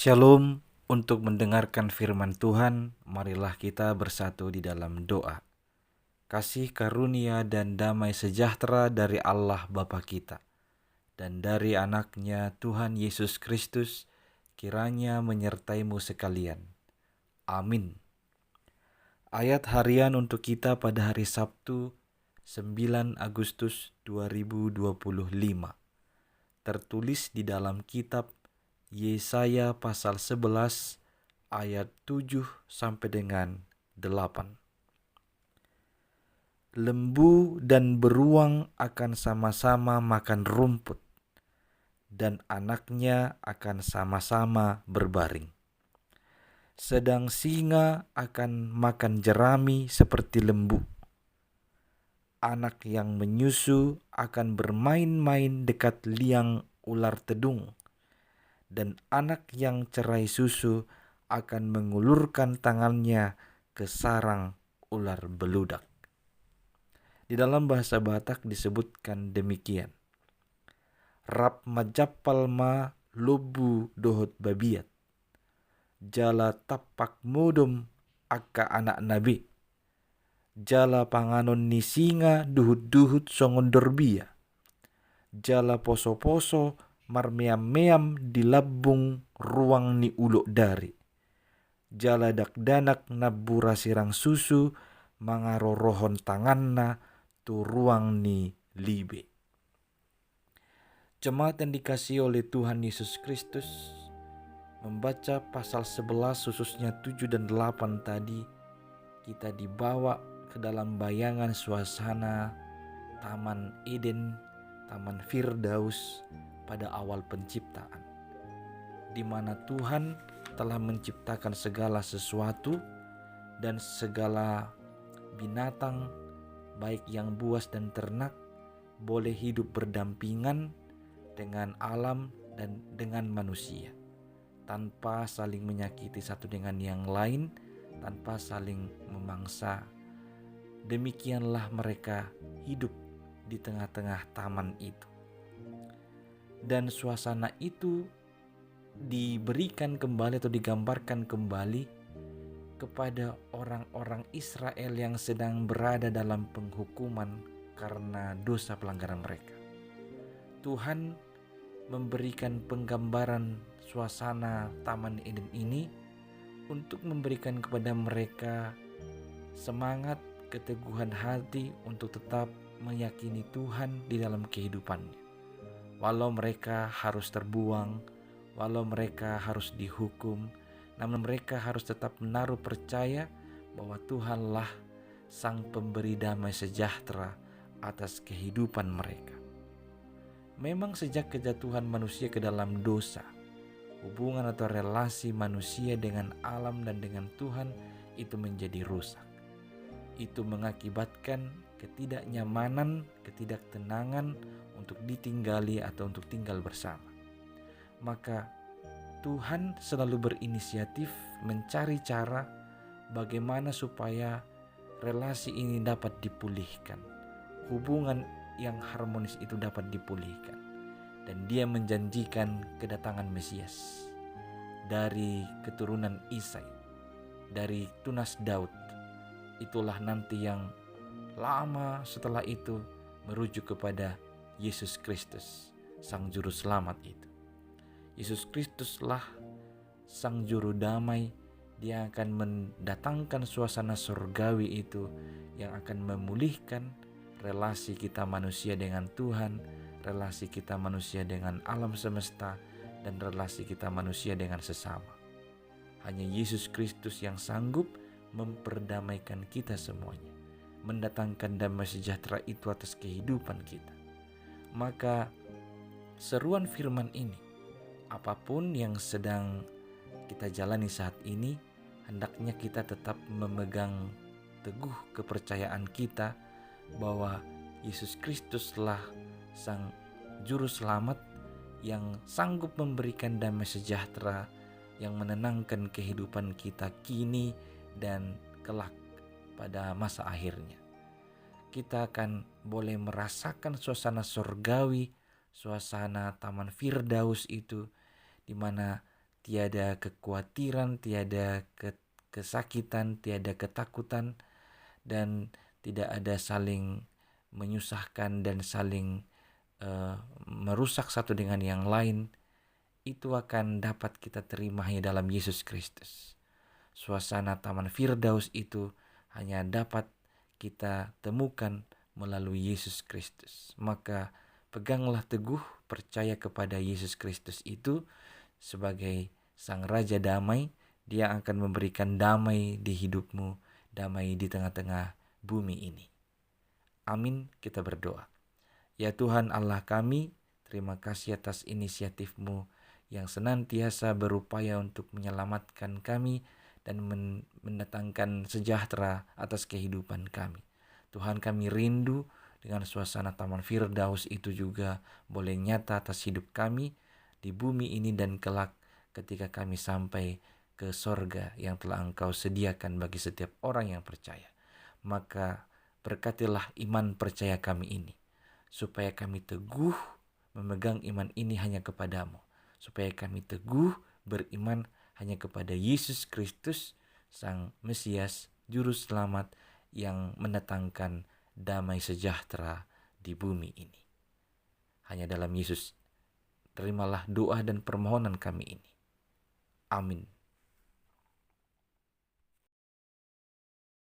Shalom. Untuk mendengarkan firman Tuhan, marilah kita bersatu di dalam doa. Kasih karunia dan damai sejahtera dari Allah Bapa kita dan dari anaknya Tuhan Yesus Kristus kiranya menyertaimu sekalian. Amin. Ayat harian untuk kita pada hari Sabtu 9 Agustus 2025 tertulis di dalam kitab Yesaya pasal 11 ayat 7 sampai dengan 8. Lembu dan beruang akan sama-sama makan rumput, dan anaknya akan sama-sama berbaring. Sedang singa akan makan jerami seperti lembu. Anak yang menyusu akan bermain-main dekat liang ular tedung, dan anak yang cerai susu akan mengulurkan tangannya ke sarang ular beludak. Di dalam bahasa Batak disebutkan demikian. Rap majapal ma lobu dohot babiat. Jala tapak mudum akka anak nabi. Jala panganon ni singa duhut-duhut songondor bia. Jala poso-poso marmeam-meam di labung ruang ni ulok dari. Jala dakdanak nabura sirang susu mangarorohon tanganna tu ruang ni libe. Jemaat yang dikasihi oleh Tuhan Yesus Kristus, membaca pasal 11 khususnya 7 dan 8 tadi, kita dibawa ke dalam bayangan suasana Taman Eden, Taman Firdaus pada awal penciptaan, di mana Tuhan telah menciptakan segala sesuatu dan segala binatang, baik yang buas dan ternak, boleh hidup berdampingan dengan alam dan dengan manusia, tanpa saling menyakiti satu dengan yang lain, tanpa saling memangsa. Demikianlah mereka hidup di tengah-tengah taman itu. Dan suasana itu diberikan kembali atau digambarkan kembali kepada orang-orang Israel yang sedang berada dalam penghukuman karena dosa pelanggaran mereka. Tuhan memberikan penggambaran suasana Taman Eden ini untuk memberikan kepada mereka semangat, keteguhan hati untuk tetap meyakini Tuhan di dalam kehidupannya. Walau mereka harus terbuang, walau mereka harus dihukum, namun mereka harus tetap menaruh percaya bahwa Tuhanlah Sang Pemberi damai sejahtera atas kehidupan mereka. Memang sejak kejatuhan manusia ke dalam dosa, hubungan atau relasi manusia dengan alam dan dengan Tuhan itu menjadi rusak. Itu mengakibatkan ketidaknyamanan, ketidaktenangan untuk ditinggali atau untuk tinggal bersama. Maka Tuhan selalu berinisiatif mencari cara bagaimana supaya relasi ini dapat dipulihkan, hubungan yang harmonis itu dapat dipulihkan. Dan Dia menjanjikan kedatangan Mesias dari keturunan Isai, dari tunas Daud. Itulah nanti yang lama setelah itu merujuk kepada Yesus Kristus, Sang Juru Selamat itu. Yesus Kristuslah Sang Juru Damai. Dia akan mendatangkan suasana surgawi itu yang akan memulihkan relasi kita manusia dengan Tuhan, relasi kita manusia dengan alam semesta, dan relasi kita manusia dengan sesama. Hanya Yesus Kristus yang sanggup memperdamaikan kita semuanya, mendatangkan damai sejahtera itu atas kehidupan kita. Maka seruan firman ini, apapun yang sedang kita jalani saat ini, hendaknya kita tetap memegang teguh kepercayaan kita bahwa Yesus Kristuslah Sang Juru Selamat yang sanggup memberikan damai sejahtera, yang menenangkan kehidupan kita kini dan kelak pada masa akhirnya. Kita akan boleh merasakan suasana surgawi, suasana Taman Firdaus itu, di mana tiada kekhawatiran, tiada kesakitan, tiada ketakutan, dan tidak ada saling menyusahkan dan saling merusak satu dengan yang lain. Itu akan dapat kita terima hanya dalam Yesus Kristus. Suasana Taman Firdaus itu hanya dapat kita temukan melalui Yesus Kristus. Maka peganglah teguh, percaya kepada Yesus Kristus itu sebagai Sang Raja Damai. Dia akan memberikan damai di hidupmu, damai di tengah-tengah bumi ini. Amin, kita berdoa. Ya Tuhan Allah kami, terima kasih atas inisiatif-Mu yang senantiasa berupaya untuk menyelamatkan kami dan mendatangkan sejahtera atas kehidupan kami. Tuhan, kami rindu dengan suasana Taman Firdaus itu juga boleh nyata atas hidup kami di bumi ini dan kelak ketika kami sampai ke sorga yang telah Engkau sediakan bagi setiap orang yang percaya. Maka berkatilah iman percaya kami ini, supaya kami teguh memegang iman ini hanya kepadamu, supaya kami teguh beriman hanya kepada Yesus Kristus, Sang Mesias, Juru Selamat yang mendatangkan damai sejahtera di bumi ini. Hanya dalam Yesus, terimalah doa dan permohonan kami ini. Amin.